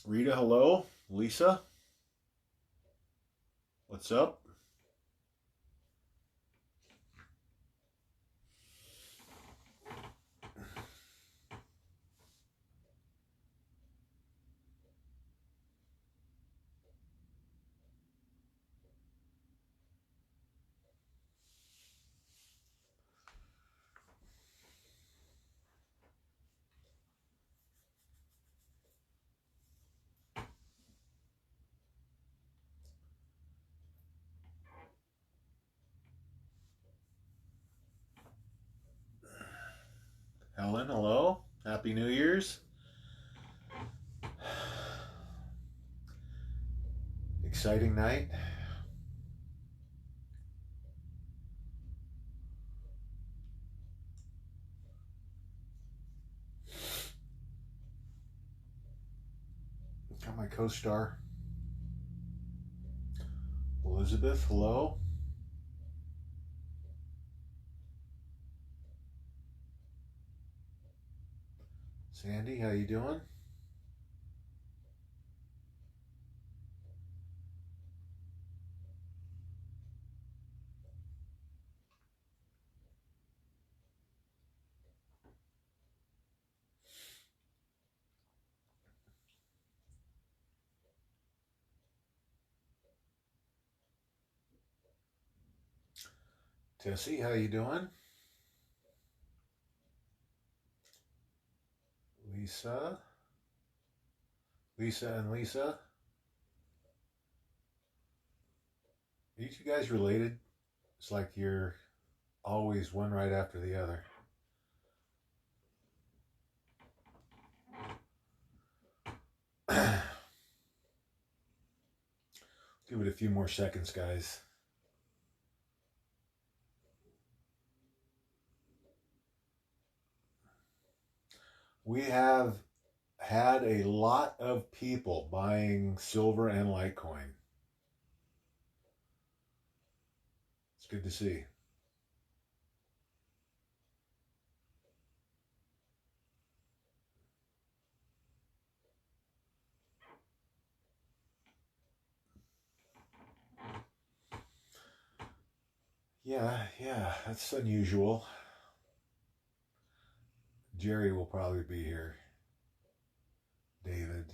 Rita, hello. Lisa, what's up? Helen, hello. Happy New Year's. Exciting night. Got my co star, Elizabeth, hello. Sandy, how you doing? Tessie, how you doing? Lisa, Lisa and Lisa. Are you two guys related? It's like you're always one right after the other. Give it a few more seconds, guys. We have had a lot of people buying silver and Litecoin. It's good to see. Yeah, that's unusual. Jerry will probably be here. David,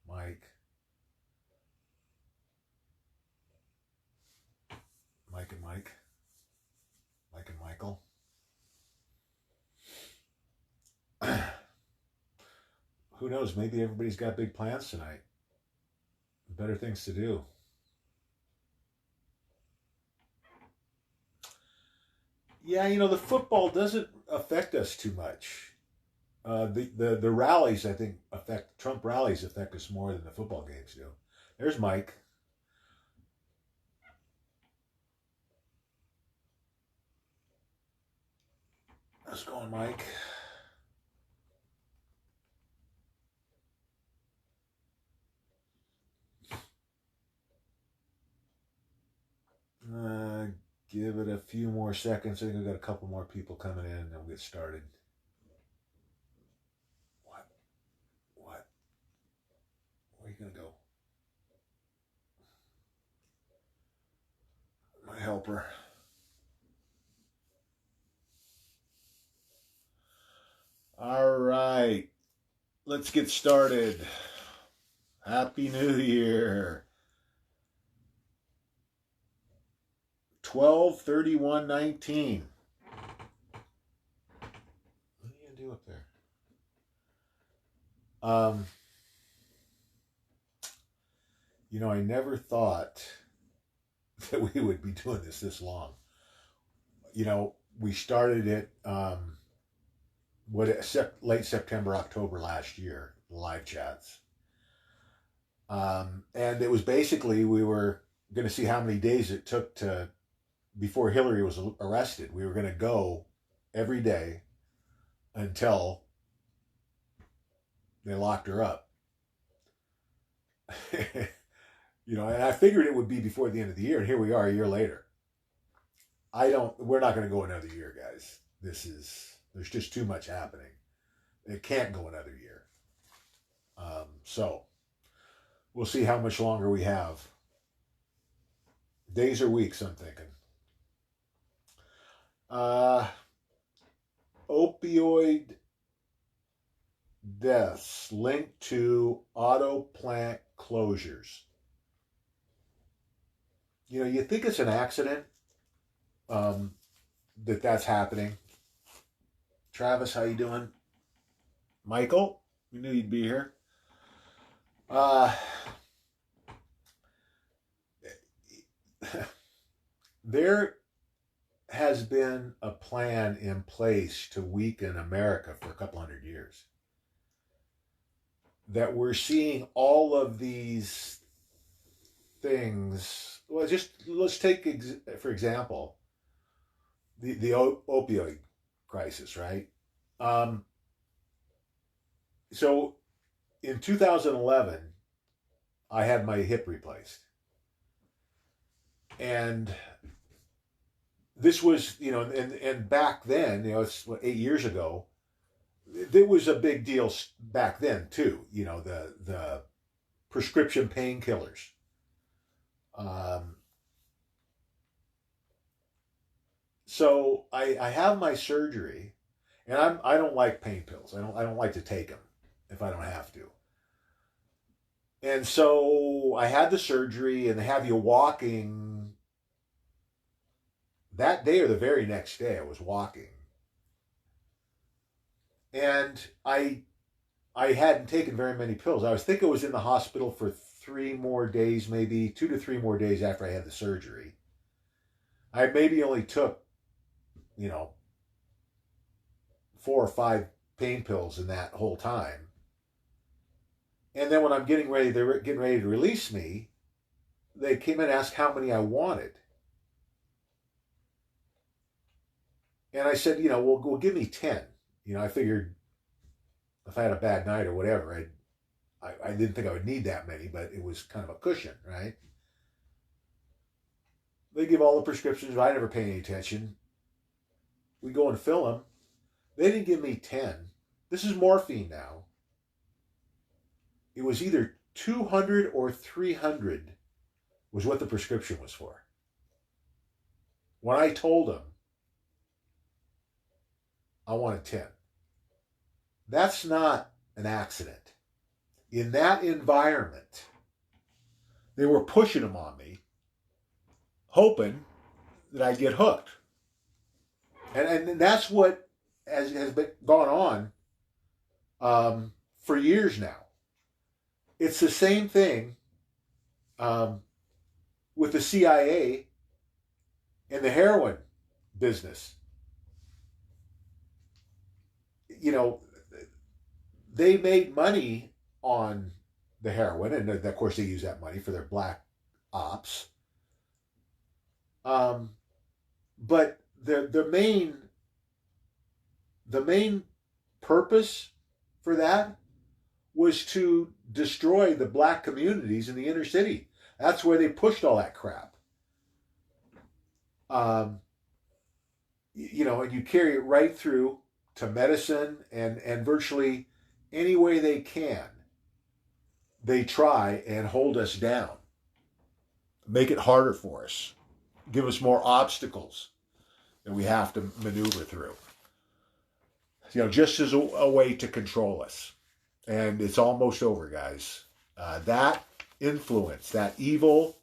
Mike, Mike and Mike, Mike and Michael. Who knows? Maybe everybody's got big plans tonight. Better things to do. Yeah, the football doesn't affect us too much. The rallies, I think, affect Trump rallies affect us more than the football games do. There's Mike. How's it going, Mike? Uh, Give it a few more seconds. I think we've got a couple more people coming in and we'll get started. What? What? Where are you going to go? My helper. All right. Let's get started. Happy New Year. 12/31/19. What are you going to do up there? I never thought that we would be doing this long. We started it late September, October last year, live chats. And it was basically we were going to see how many days it took before Hillary was arrested. We were going to go every day until they locked her up. And I figured it would be before the end of the year, and here we are a year later. We're not going to go another year, guys. There's just too much happening. It can't go another year. So we'll see how much longer we have. Days or weeks, I'm thinking. Uh, Opioid deaths linked to auto plant closures. You know, you think it's an accident um, that's happening. Travis, how you doing? Michael, we knew you'd be here. Uh, there has been a plan in place to weaken America for a couple hundred years. That we're seeing all of these things. Well, just let's take for example the opioid crisis, right? Um, so in 2011, I had my hip replaced, and this was, you know, and back then, you know, it's 8 years ago. It was a big deal back then too. You know, the prescription painkillers. Um, so I have my surgery, and I don't like pain pills. I don't like to take them if I don't have to. And so I had the surgery, and they have you walking that day or the very next day. I was walking, and I hadn't taken very many pills. I was thinking I was in the hospital for 3 more days, maybe 2 to 3 more days after I had the surgery. I maybe only took, you know, 4 or 5 pain pills in that whole time. And then when I'm getting ready, they're getting ready to release me. They came in and asked how many I wanted. And I said, you know, well, give me 10. You know, I figured if I had a bad night or whatever, I didn't think I would need that many, but it was kind of a cushion, right? They give all the prescriptions, but I never pay any attention. We go and fill them. They didn't give me 10. This is morphine now. It was either 200 or 300 was what the prescription was for. When I told them I wanted 10. That's not an accident. In that environment, they were pushing them on me, hoping that I'd get hooked. And that's what has been gone on for years now. It's the same thing with the CIA and the heroin business. You know, they made money on the heroin, and of course they use that money for their black ops. But the main purpose for that was to destroy the black communities in the inner city. That's where they pushed all that crap. You know, and you carry it right through to medicine, and virtually any way they can, they try and hold us down, make it harder for us, give us more obstacles that we have to maneuver through. You know, just as a way to control us. And it's almost over, guys. That influence, that evil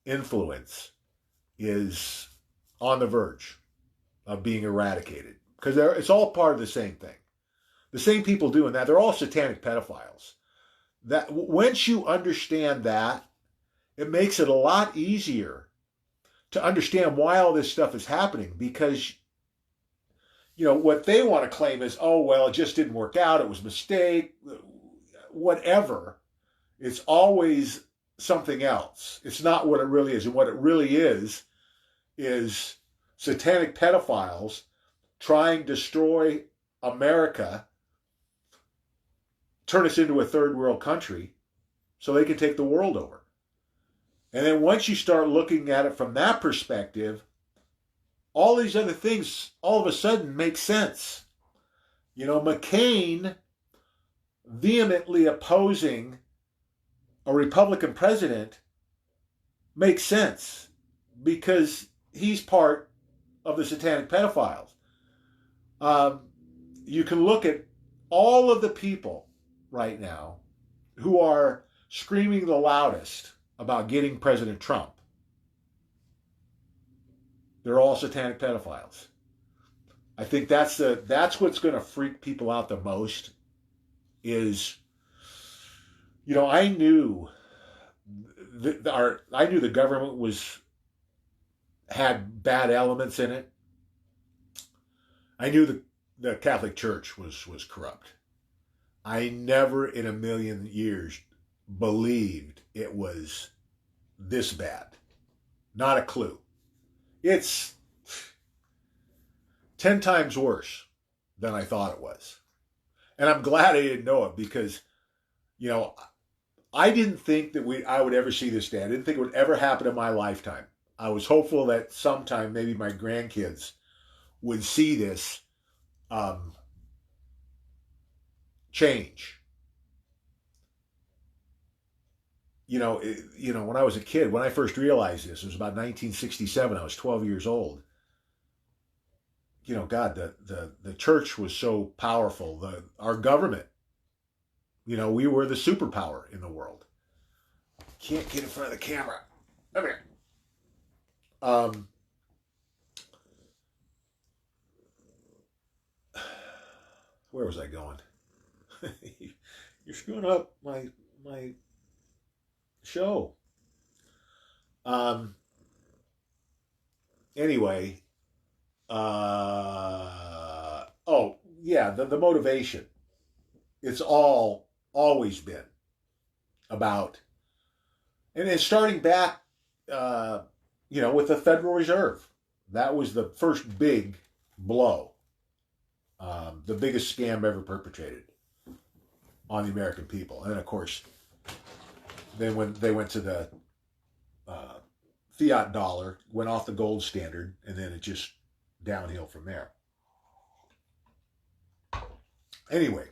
influence, is on the verge of being eradicated. Because it's all part of the same thing. The same people doing that, they're all satanic pedophiles. That once you understand that, it makes it a lot easier to understand why all this stuff is happening. Because, you know, what they want to claim is, oh, well, it just didn't work out. It was a mistake. Whatever. It's always something else. It's not what it really is. And what it really is satanic pedophiles trying to destroy America, turn us into a third world country so they can take the world over. And then once you start looking at it from that perspective, all these other things all of a sudden make sense. You know, McCain, vehemently opposing a Republican president makes sense because he's part of the satanic pedophiles. Um, you can look at all of the people right now who are screaming the loudest about getting President Trump. They're all satanic pedophiles. I think that's what's going to freak people out the most. Is, I knew the government had bad elements in it. I knew the Catholic Church was corrupt. I never in a million years believed it was this bad. Not a clue. It's 10 times worse than I thought it was. And I'm glad I didn't know it because, I didn't think that I would ever see this day. I didn't think it would ever happen in my lifetime. I was hopeful that sometime maybe my grandkids would see this change. When I was a kid, when I first realized this, it was about 1967. I was 12 years old. God, the church was so powerful. Our government, we were the superpower in the world. Can't get in front of the camera. Come here. Where was I going? You're screwing up my show. Anyway, the motivation. It's always been about, and it's starting back, with the Federal Reserve. That was the first big blow, the biggest scam ever perpetrated on the American people. And then, of course, when they went to the fiat dollar, went off the gold standard, and then it just downhill from there. Anyway.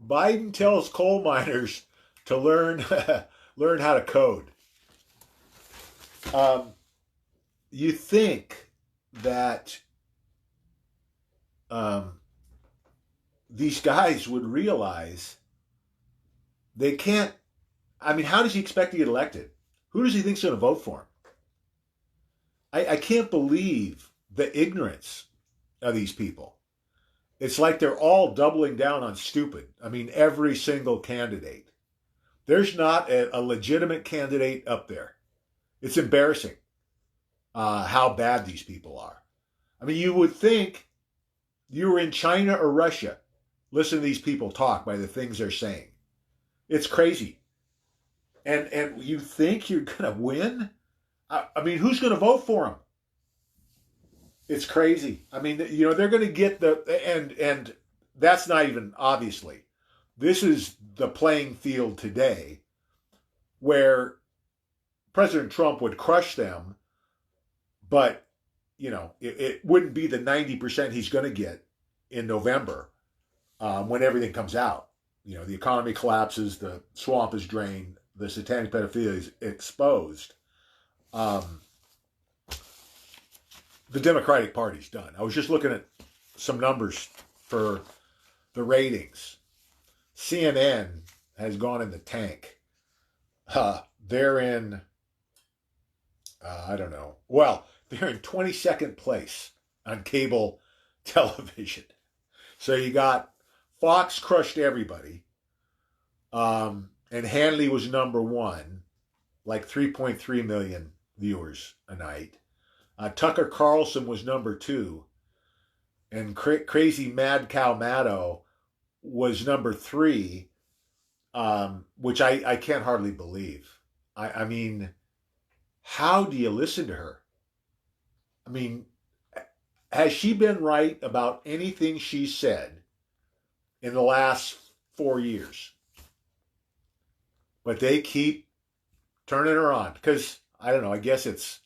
Biden tells coal miners to learn how to code. You think that these guys would realize they can't. I mean, how does he expect to get elected? Who does he think's going to vote for him? I can't believe the ignorance of these people. It's like they're all doubling down on stupid. I mean, every single candidate. There's not a legitimate candidate up there. It's embarrassing how bad these people are. I mean, you would think you were in China or Russia. Listen to these people talk by the things they're saying. It's crazy. And you think you're going to win? I mean, who's going to vote for them? It's crazy. I mean, they're going to get and that's not even, obviously. This is the playing field today where President Trump would crush them, but, it wouldn't be the 90% he's going to get in November when everything comes out. The economy collapses, the swamp is drained, the satanic pedophilia is exposed. The Democratic Party's done. I was just looking at some numbers for the ratings. CNN has gone in the tank. They're in, I don't know. Well, they're in 22nd place on cable television. So you got Fox crushed everybody. And Hanley was number one, like 3.3 million viewers a night. Tucker Carlson was number two. And Crazy Mad Cow Maddow was number three, which I can't hardly believe. I mean, how do you listen to her? I mean, has she been right about anything she said in the last 4 years? But they keep turning her on because I don't know. I guess it's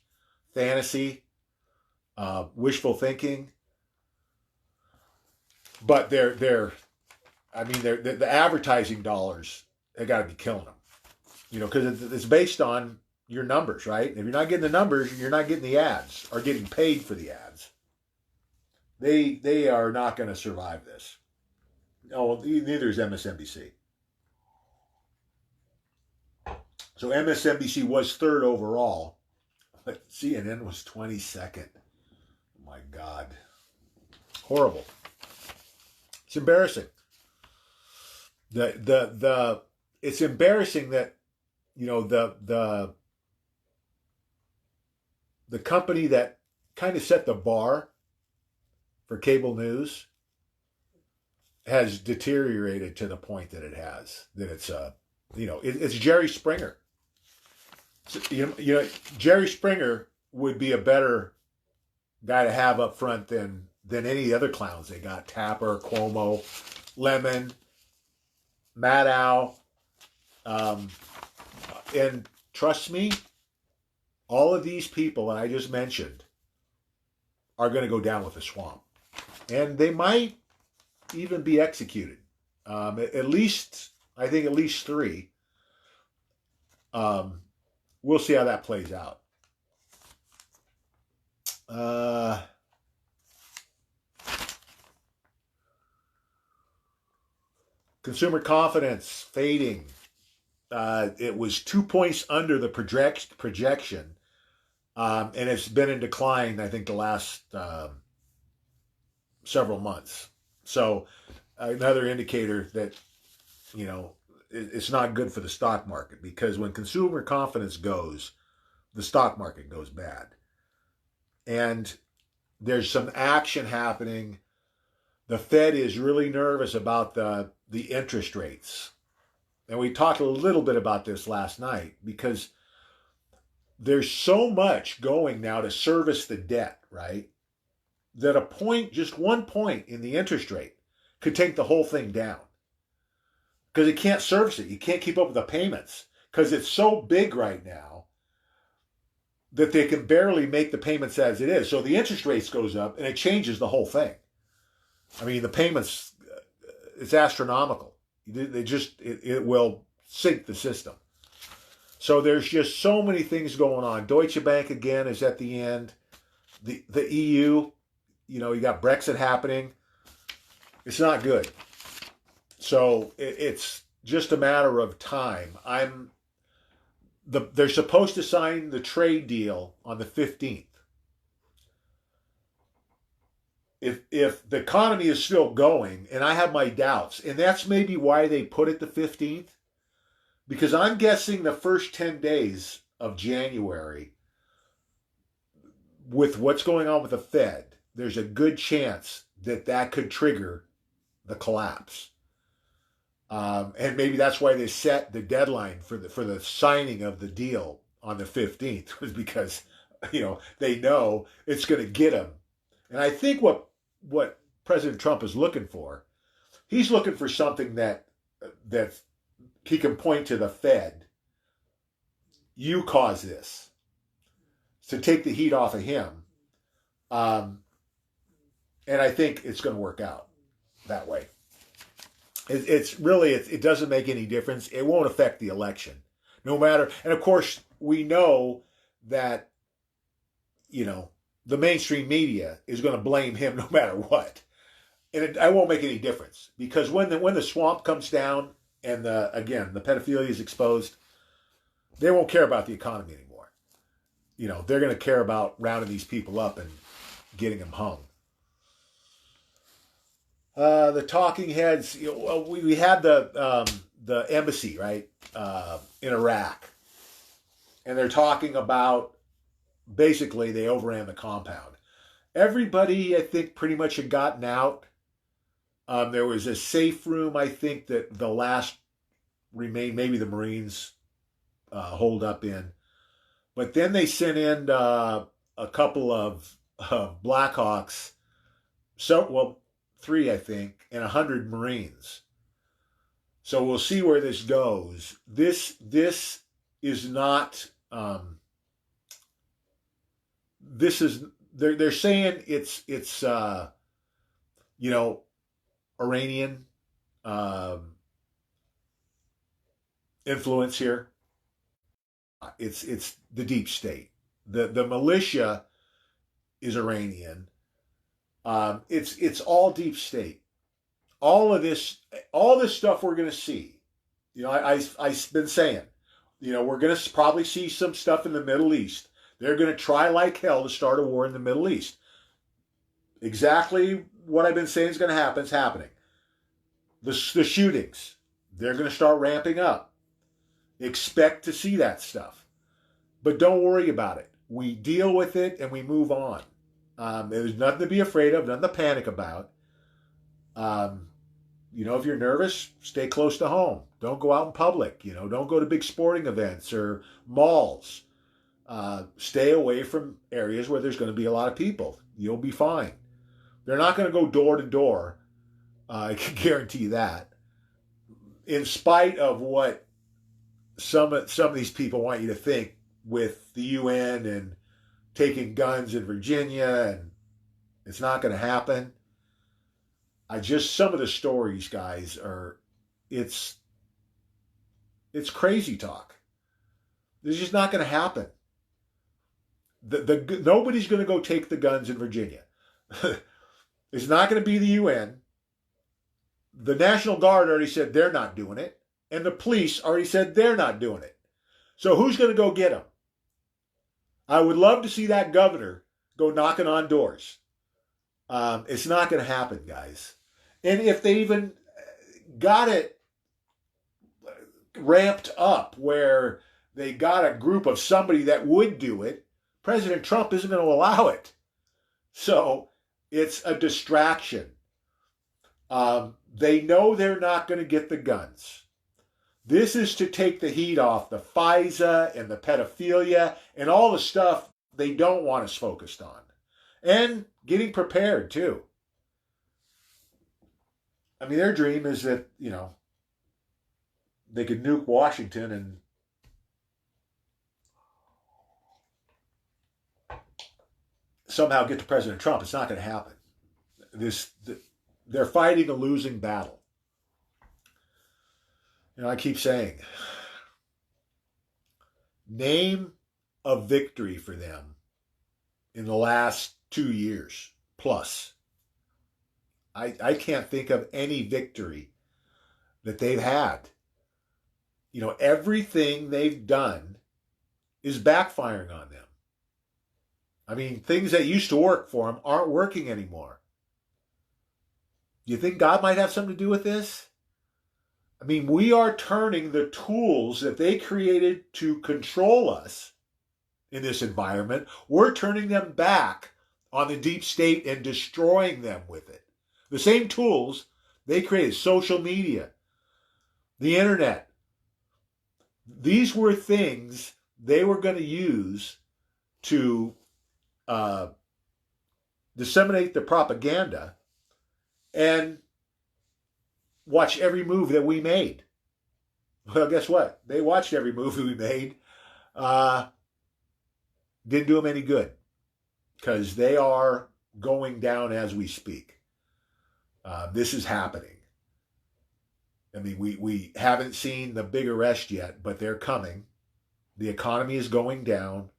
fantasy, wishful thinking. But the advertising dollars, they got to be killing them. Because it's based on your numbers, right? If you're not getting the numbers, you're not getting the ads or getting paid for the ads. They are not going to survive this. Oh, neither is MSNBC. So MSNBC was third overall, but CNN was 22nd. Oh my God. Horrible. It's embarrassing. It's embarrassing that, the company that kind of set the bar for cable news has deteriorated to the point that it has. That it's it's Jerry Springer. So, Jerry Springer would be a better guy to have up front than any of the other clowns they got. Tapper, Cuomo, Lemon, Maddow. And trust me, all of these people that I just mentioned are going to go down with the swamp. And they might even be executed. At least 3. We'll see how that plays out. Consumer confidence fading. It was 2 points under the projection, and it's been in decline, I think, the last several months. So another indicator that, it's not good for the stock market, because when consumer confidence goes, the stock market goes bad. And there's some action happening. The Fed is really nervous about the interest rates. And we talked a little bit about this last night, because there's so much going now to service the debt, right? That just 1 point in the interest rate could take the whole thing down. Because it can't service it. You can't keep up with the payments. Because it's so big right now that they can barely make the payments as it is. So the interest rates goes up and it changes the whole thing. I mean, the payments, it's astronomical. It will sink the system. So there's just so many things going on. Deutsche Bank again is at the end. The EU, you got Brexit happening. It's not good. So it's just a matter of time. They're supposed to sign the trade deal on the 15th. If the economy is still going, and I have my doubts, and that's maybe why they put it the 15th, because I'm guessing the first 10 days of January, with what's going on with the Fed, there's a good chance that could trigger the collapse. And maybe that's why they set the deadline for the signing of the deal on the 15th, was because, they know it's going to get them. And I think what President Trump is looking for, he's looking for something that he can point to the Fed. You caused this, to take the heat off of him. And I think it's going to work out that way. It doesn't make any difference. It won't affect the election, no matter. And of course, we know that, the mainstream media is going to blame him no matter what, and it won't make any difference, because when the swamp comes down and the pedophilia is exposed, they won't care about the economy anymore. They're going to care about rounding these people up and getting them hung. The talking heads, we had the embassy, right, in Iraq, and they're talking about, basically they overran the compound. Everybody, I think, pretty much had gotten out. There was a safe room, I think, that the last remained, maybe the Marines holed up in. But then they sent in a couple of Blackhawks, 3, I think, and 100 Marines. So we'll see where this goes. This is not this is they're saying it's you know, Iranian influence here. It's the deep state. The militia is Iranian. It's all deep state. All this stuff we're going to see. You know, I've been saying, you know, we're going to probably see some stuff in the Middle East. They're going to try like hell to start a war in the Middle East. Exactly what I've been saying is going to happen is happening. The shootings, they're going to start ramping up. Expect to see that stuff. But don't worry about it. We deal with it and we move on. There's nothing to be afraid of, nothing to panic about. You know, if you're nervous, stay close to home. Don't go out in public. You know, don't go to big sporting events or malls. Stay away from areas where there's going to be a lot of people. You'll be fine. They're not going to go door to door. I can guarantee that. In spite of what some of these people want you to think with the UN and taking guns in Virginia, and it's not going to happen. Some of the stories, guys, it's crazy talk. It's just not going to happen. Nobody's going to go take the guns in Virginia. It's not going to be the UN. The National Guard already said they're not doing it. And the police already said they're not doing it. So who's going to go get them? I would love to see that governor go knocking on doors. It's not going to happen, guys. And if they even got it ramped up where they got a group of somebody that would do it, President Trump isn't going to allow it. So it's a distraction. They know they're not going to get the guns. This is to take the heat off the FISA and the pedophilia and all the stuff they don't want us focused on. And getting prepared, too. I mean, their dream is that, you know, they could nuke Washington and somehow get to President Trump. It's not going to happen. They're fighting a losing battle. And I keep saying, name a victory for them in the last 2 years plus. I can't think of any victory that they've had. You know, everything they've done is backfiring on them. I mean, things that used to work for them aren't working anymore. Do you think God might have something to do with this? I mean, we are turning the tools that they created to control us in this environment, we're turning them back on the deep state and destroying them with it. The same tools they created, social media, the internet. These were things they were going to use to disseminate the propaganda and watch every move that we made. Well, guess what? They watched every move that we made. Didn't do them any good because they are going down as we speak. This is happening. I mean, we haven't seen the big arrest yet, but they're coming. The economy is going down.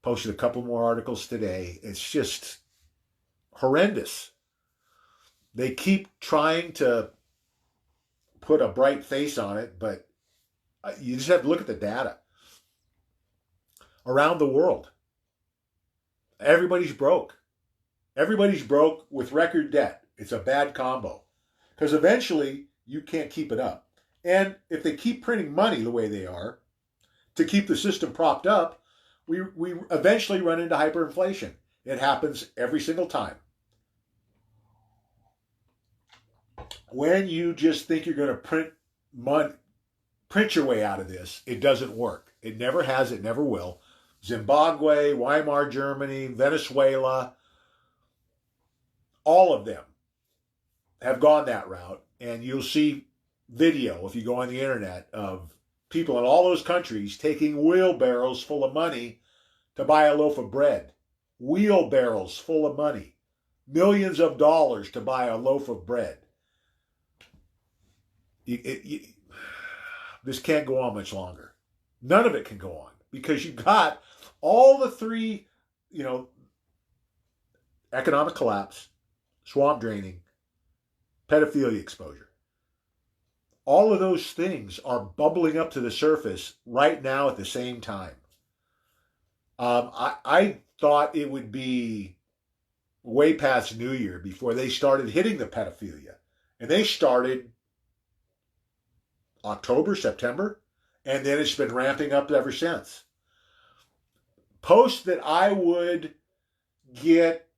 Posted a couple more articles today. It's just horrendous. They keep trying to put a bright face on it, but you just have to look at the data. Around the world, everybody's broke. Everybody's broke with record debt. It's a bad combo. Because eventually, you can't keep it up. And if they keep printing money the way they are, to keep the system propped up, we eventually run into hyperinflation. It happens every single time. When you just think you're going to print your way out of this, it doesn't work. It never has, it never will. Zimbabwe, Weimar Germany, Venezuela, all of them have gone that route. And you'll see video, if you go on the internet, of people in all those countries taking wheelbarrows full of money to buy a loaf of bread, wheelbarrows full of money, millions of dollars to buy a loaf of bread. This can't go on much longer. None of it can go on because you've got all the three, economic collapse, swamp draining, pedophilia exposure. All of those things are bubbling up to the surface right now at the same time. I thought it would be way past New Year before they started hitting the pedophilia. And they started October, September, and then it's been ramping up ever since. Posts that I would get,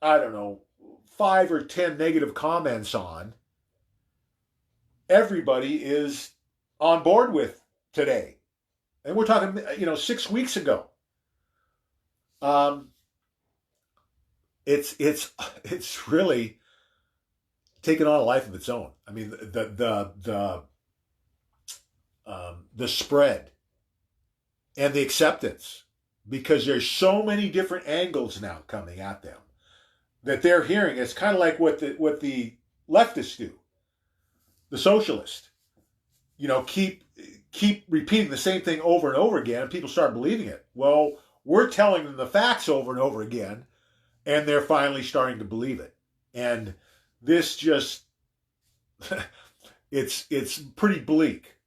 5 or 10 negative comments on, everybody is on board with today. And we're talking, 6 weeks ago. It's really taken on a life of its own. I mean, the spread and the acceptance, because there's so many different angles now coming at them that they're hearing. It's kind of like what the leftists do, the socialists. Keep repeating the same thing over and over again, and people start believing it. Well, we're telling them the facts over and over again, and they're finally starting to believe it. And this just, it's pretty bleak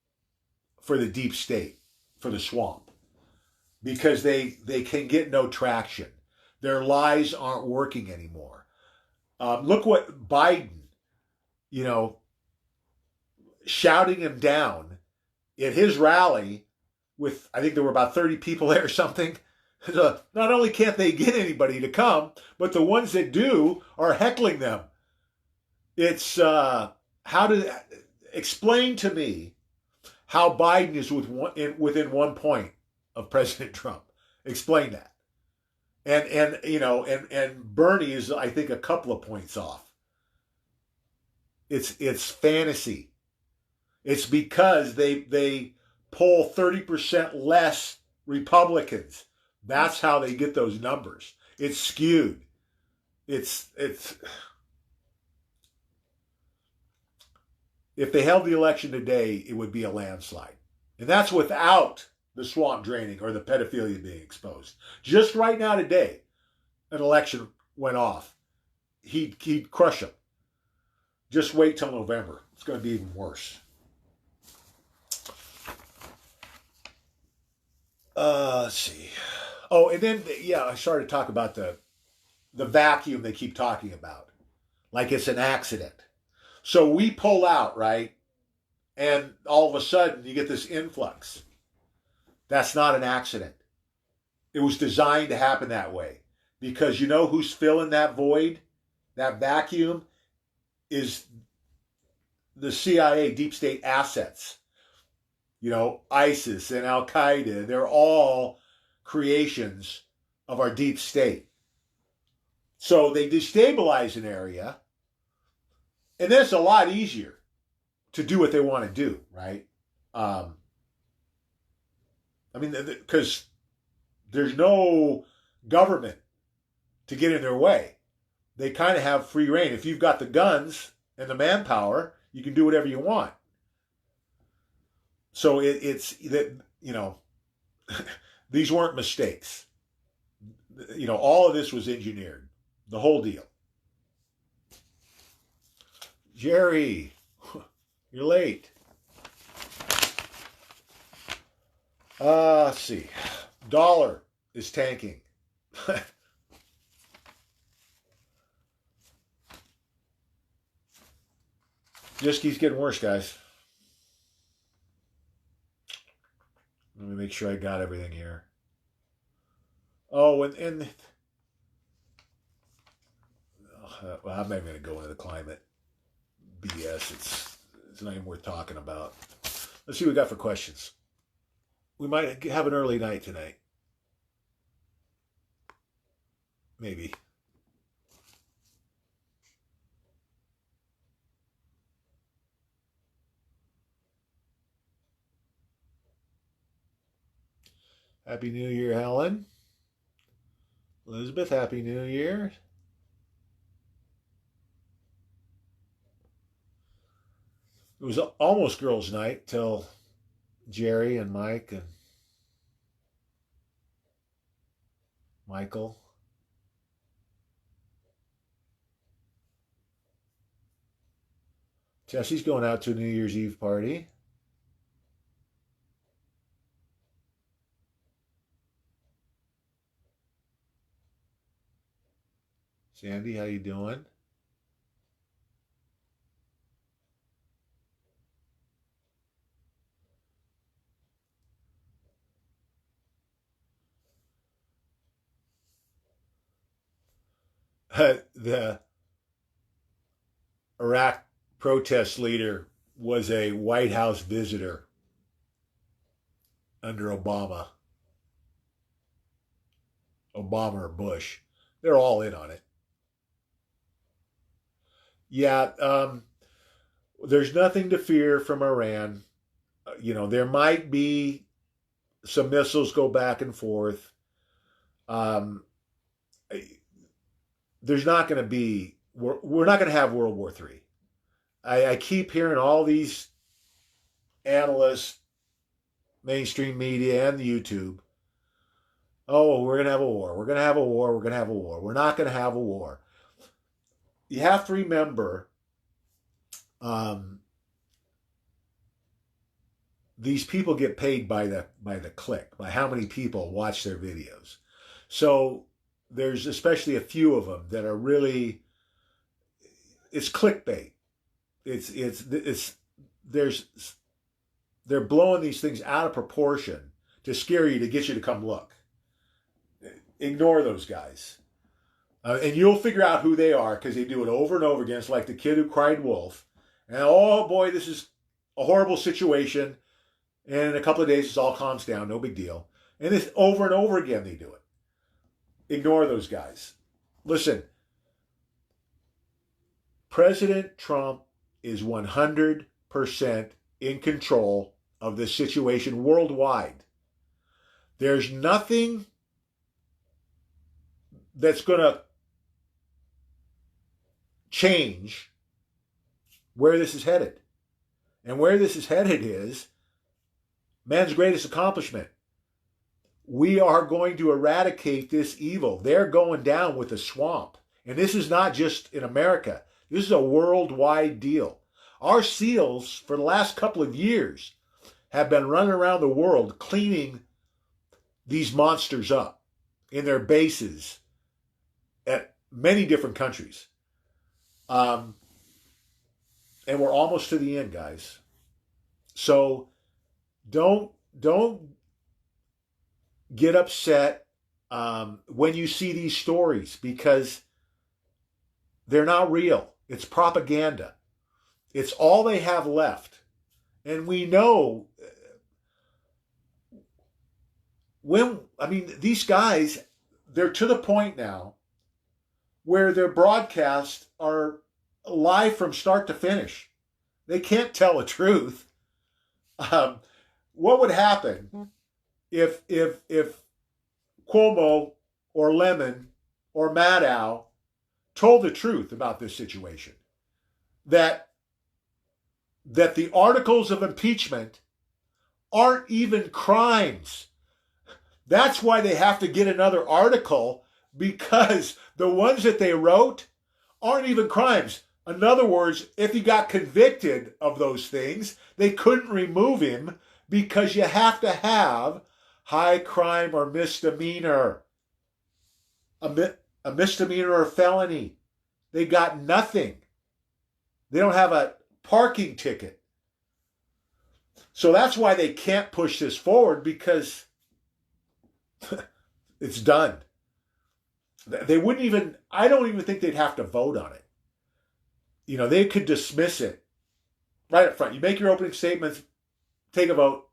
for the deep state, for the swamp, because they can get no traction. Their lies aren't working anymore. Look what Biden, shouting him down at his rally with, I think there were about 30 people there or something. Not only can't they get anybody to come, but the ones that do are heckling them. It's, explain to me how Biden is within 1 point of President Trump. Explain that. And Bernie is, I think, a couple of points off. It's fantasy. It's because they poll 30% less Republicans. That's how they get those numbers. It's skewed. It's if they held the election today, it would be a landslide. And that's without the swamp draining or the pedophilia being exposed. Just right now today, an election went off. He'd crush them. Just wait till November. It's going to be even worse. Let's see. Oh, and then, I started to talk about the vacuum they keep talking about. Like it's an accident. So we pull out, right? And all of a sudden, you get this influx. That's not an accident. It was designed to happen that way. Because you know who's filling that void? That vacuum is the CIA deep state assets. ISIS and Al-Qaeda, they're all creations of our deep state. So they destabilize an area, and then it's a lot easier to do what they want to do, right? Because there's no government to get in their way. They kind of have free reign. If you've got the guns and the manpower, you can do whatever you want. So it's that, these weren't mistakes. All of this was engineered. The whole deal. Jerry, you're late. Let's see. Dollar is tanking. Just keeps getting worse, guys. Let me make sure I got everything here. Oh, and well, I'm not even going to go into the climate BS. It's not even worth talking about. Let's see what we got for questions. We might have an early night tonight. Maybe. Happy New Year, Helen. Elizabeth, Happy New Year. It was almost girls' night till Jerry and Mike and Michael. Jesse's going out to a New Year's Eve party. Sandy, how you doing? The Iraq protest leader was a White House visitor under Obama. Obama or Bush. They're all in on it. Yeah, there's nothing to fear from Iran. There might be some missiles go back and forth. Um, there's not going to be, we're not going to have World War III. I keep hearing all these analysts, mainstream media, and YouTube. Oh, we're going to have a war. We're going to have a war. We're going to have a war. We're not going to have a war. You have to remember these people get paid by the click, by how many people watch their videos. So there's especially a few of them that are really, it's clickbait. They're blowing these things out of proportion to scare you, to get you to come look. Ignore those guys. And you'll figure out who they are because they do it over and over again. It's like the kid who cried wolf. And oh boy, this is a horrible situation. And in a couple of days, it all calms down. No big deal. And it's over and over again they do it. Ignore those guys. Listen, President Trump is 100% in control of this situation worldwide. There's nothing that's going to change where this is headed. And where this is headed is man's greatest accomplishment. We are going to eradicate this evil. They're going down with the swamp. And this is not just in America. This is a worldwide deal. Our SEALs, for the last couple of years, have been running around the world cleaning these monsters up in their bases at many different countries. And we're almost to the end, guys. So don't get upset when you see these stories, because they're not real. It's propaganda. It's all they have left. And we know these guys, they're to the point now where their broadcasts are live from start to finish. They can't tell the truth. What would happen if Cuomo or Lemon or Maddow told the truth about this situation? That the articles of impeachment aren't even crimes. That's why they have to get another article, because the ones that they wrote aren't even crimes. In other words, if he got convicted of those things, they couldn't remove him because you have to have high crime or misdemeanor. A misdemeanor or felony. They got nothing. They don't have a parking ticket. So that's why they can't push this forward, because it's done. They wouldn't even, I don't even think they'd have to vote on it. They could dismiss it right up front. You make your opening statements, take a vote,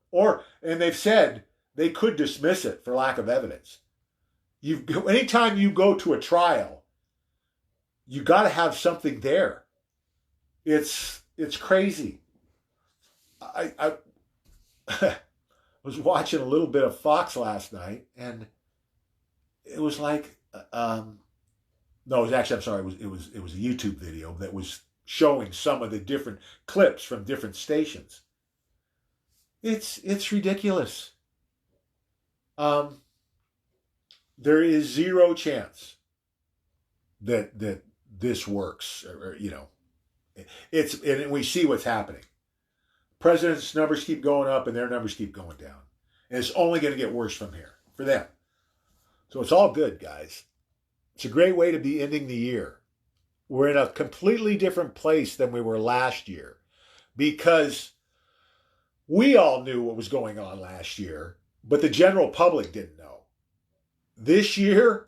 and they've said they could dismiss it for lack of evidence. Anytime you go to a trial, you got to have something there. It's crazy. was watching a little bit of Fox last night, and it was like, no, it was actually, I'm sorry, it was a YouTube video that was showing some of the different clips from different stations. It's ridiculous. Um, there is zero chance that this works, or it's, and we see what's happening. President's numbers keep going up, and their numbers keep going down, and it's only going to get worse from here for them. So it's all good, guys. It's a great way to be ending the year. We're in a completely different place than we were last year because we all knew what was going on last year, but the general public didn't know. This year,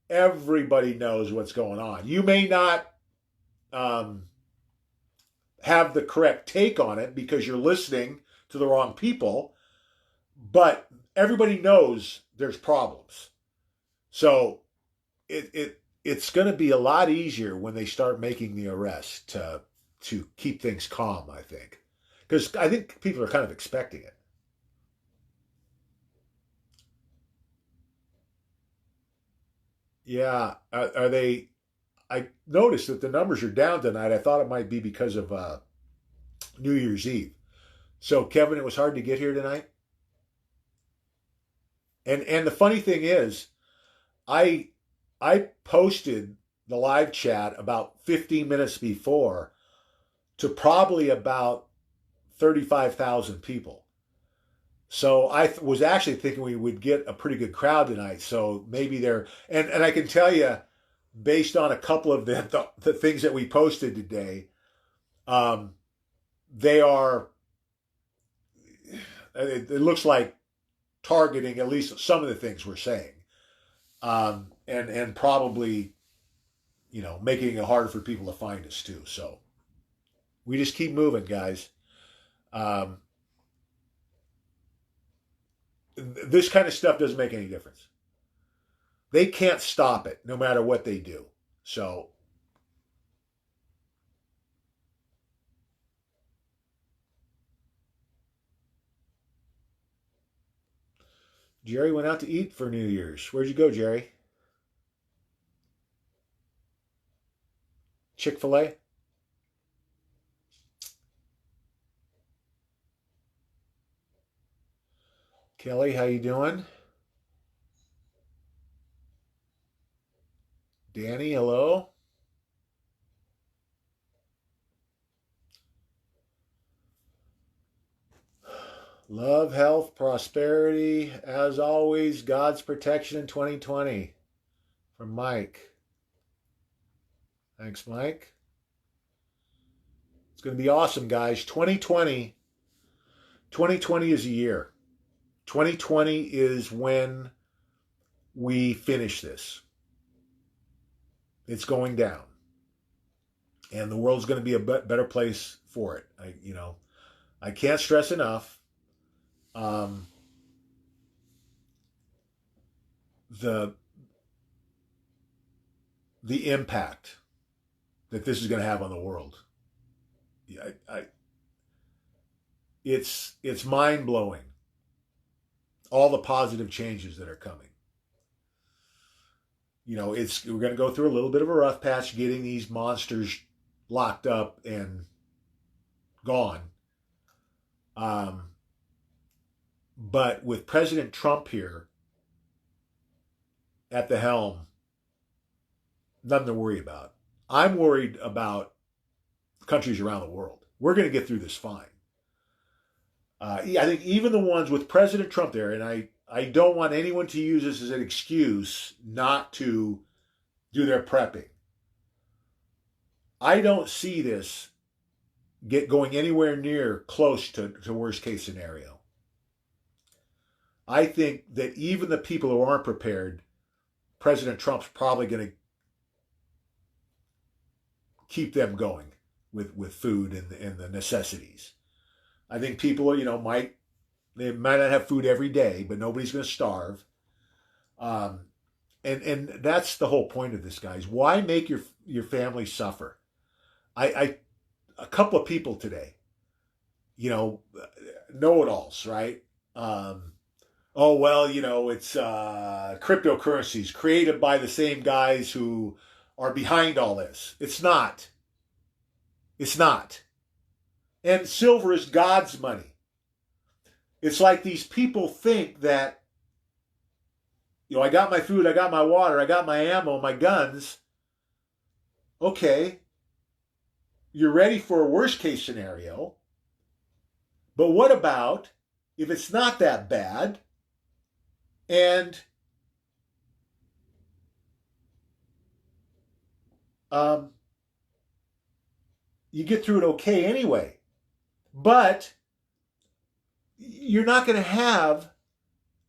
everybody knows what's going on. You may not have the correct take on it because you're listening to the wrong people, but everybody knows there's problems. So it's going to be a lot easier when they start making the arrests to keep things calm, I think. Because I think people are kind of expecting it. Yeah. Are they? I noticed that the numbers are down tonight. I thought it might be because of New Year's Eve. So, Kevin, it was hard to get here tonight. And the funny thing is, I I posted the live chat about 15 minutes before to probably about 35,000 people. So I was actually thinking we would get a pretty good crowd tonight. So maybe they're, and I can tell you, based on a couple of the things that we posted today, um, they are, it looks like targeting at least some of the things we're saying. And probably, making it harder for people to find us too. So we just keep moving, guys. Um, this kind of stuff doesn't make any difference. They can't stop it no matter what they do. So Jerry went out to eat for New Year's. Where'd you go, Jerry? Chick-fil-A? Kelly, how you doing? Danny, hello. Love, health, prosperity, as always, God's protection in 2020. From Mike. Thanks, Mike. It's going to be awesome, guys. 2020 is a year. 2020 is when we finish this. It's going down. And the world's going to be a better place for it. I can't stress enough the impact that this is going to have on the world. It's mind blowing. All the positive changes that are coming. We're going to go through a little bit of a rough patch getting these monsters locked up and gone. But with President Trump here at the helm, nothing to worry about. I'm worried about countries around the world. We're going to get through this fine. I think even the ones with President Trump there, and I don't want anyone to use this as an excuse not to do their prepping. I don't see this going anywhere near close to worst case scenario. I think that even the people who aren't prepared, President Trump's probably going to keep them going with food and the necessities. I think people, they might not have food every day, but nobody's going to starve. And that's the whole point of this, guys. Why make your family suffer? A couple of people today, know-it-alls, right? Um, oh, well, it's cryptocurrencies created by the same guys who are behind all this. It's not. It's not. And silver is God's money. It's like these people think that, I got my food, I got my water, I got my ammo, my guns. Okay, you're ready for a worst case scenario. But what about if it's not that bad and you get through it okay anyway? But you're not going to have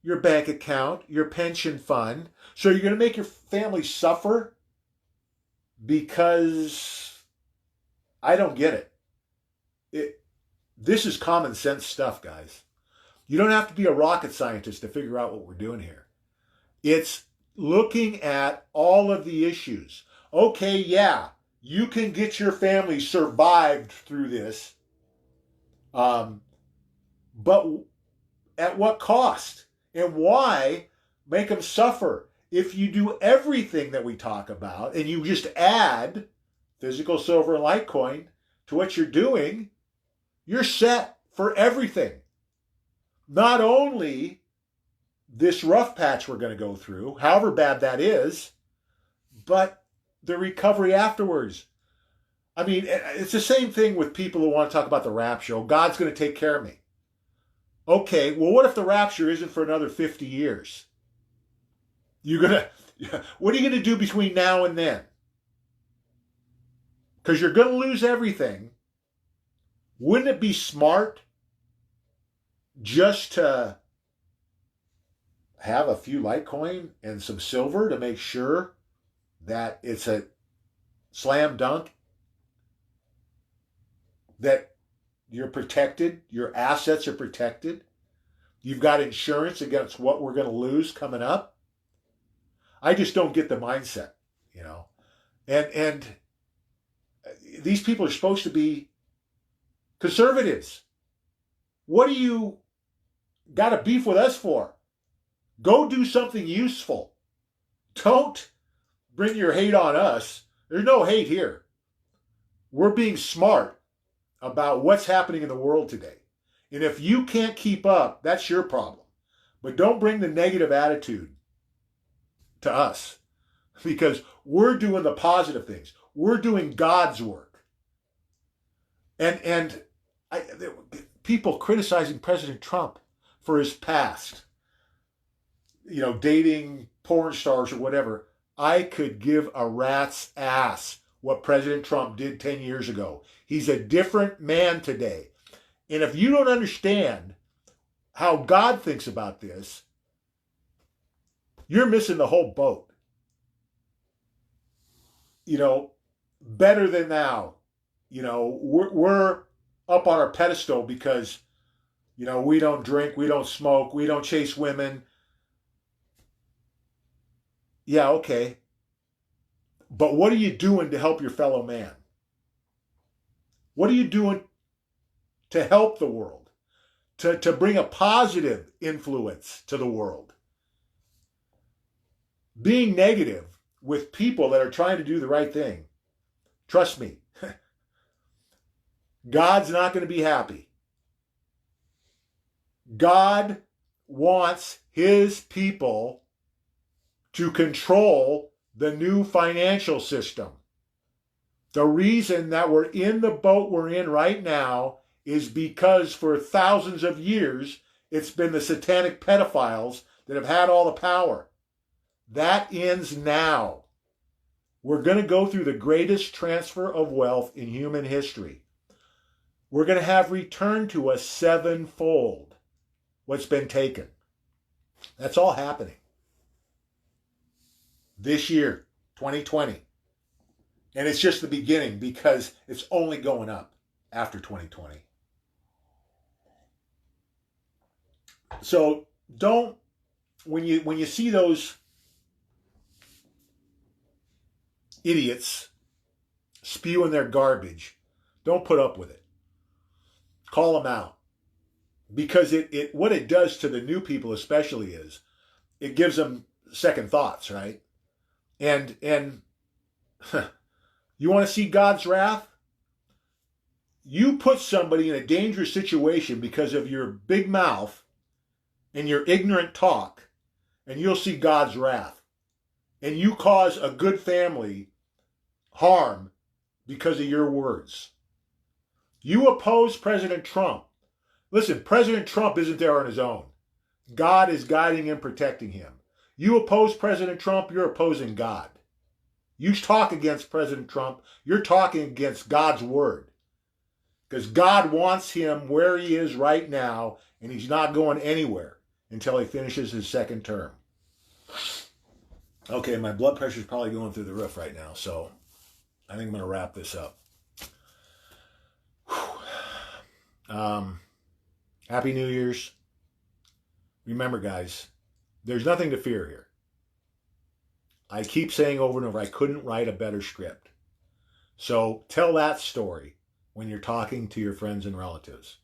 your bank account, your pension fund. So you're going to make your family suffer because I don't get it. This is common sense stuff, guys. You don't have to be a rocket scientist to figure out what we're doing here. It's looking at all of the issues. Okay, yeah, you can get your family survived through this, but at what cost? And why make them suffer? If you do everything that we talk about and you just add physical silver and Litecoin to what you're doing, you're set for everything. Not only this rough patch we're going to go through, however bad that is, but the recovery afterwards. I mean, it's the same thing with people who want to talk about the rapture. Oh, God's going to take care of me. Okay, well, what if the rapture isn't for another 50 years? What are you going to do between now and then? Because you're going to lose everything. Wouldn't it be smart just to have a few Litecoin and some silver to make sure that it's a slam dunk, that you're protected, your assets are protected, you've got insurance against what we're going to lose coming up? I just don't get the mindset, And these people are supposed to be conservatives. What do you got a beef with us for? Go do something useful. Don't bring your hate on us. There's no hate here. We're being smart about what's happening in the world today. And if you can't keep up, that's your problem. But don't bring the negative attitude to us, because we're doing the positive things. We're doing God's work. And people criticizing President Trump for his past, dating porn stars or whatever. I could give a rat's ass what President Trump did 10 years ago. He's a different man today. And if you don't understand how God thinks about this, you're missing the whole boat. Better than now. We're up on our pedestal because, we don't drink, we don't smoke, we don't chase women. Yeah, okay. But what are you doing to help your fellow man? What are you doing to help the world? To bring a positive influence to the world? Being negative with people that are trying to do the right thing, trust me, God's not going to be happy. God wants his people to control the new financial system. The reason that we're in the boat we're in right now is because for thousands of years, it's been the satanic pedophiles that have had all the power. That ends now. We're going to go through the greatest transfer of wealth in human history. We're going to have returned to us sevenfold what's been taken. That's all happening this year, 2020. And it's just the beginning, because it's only going up after 2020. So don't, when you see those idiots spewing their garbage, don't put up with it. Call them out. because what it does to the new people especially is it gives them second thoughts, right? And you want to see God's wrath? You put somebody in a dangerous situation because of your big mouth and your ignorant talk, and you'll see God's wrath. And you cause a good family harm because of your words. You oppose President Trump. Listen, President Trump isn't there on his own. God is guiding and protecting him. You oppose President Trump, you're opposing God. You talk against President Trump, you're talking against God's word. Because God wants him where he is right now, and he's not going anywhere until he finishes his second term. Okay, my blood pressure is probably going through the roof right now, so I think I'm going to wrap this up. Happy New Year's. Remember, guys, there's nothing to fear here. I keep saying over and over, I couldn't write a better script. So tell that story when you're talking to your friends and relatives.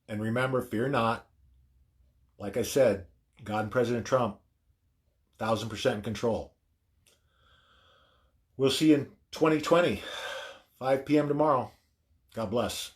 And remember, fear not. Like I said, God and President Trump, 1,000% in control. We'll see you in 2020, 5 p.m. tomorrow. God bless.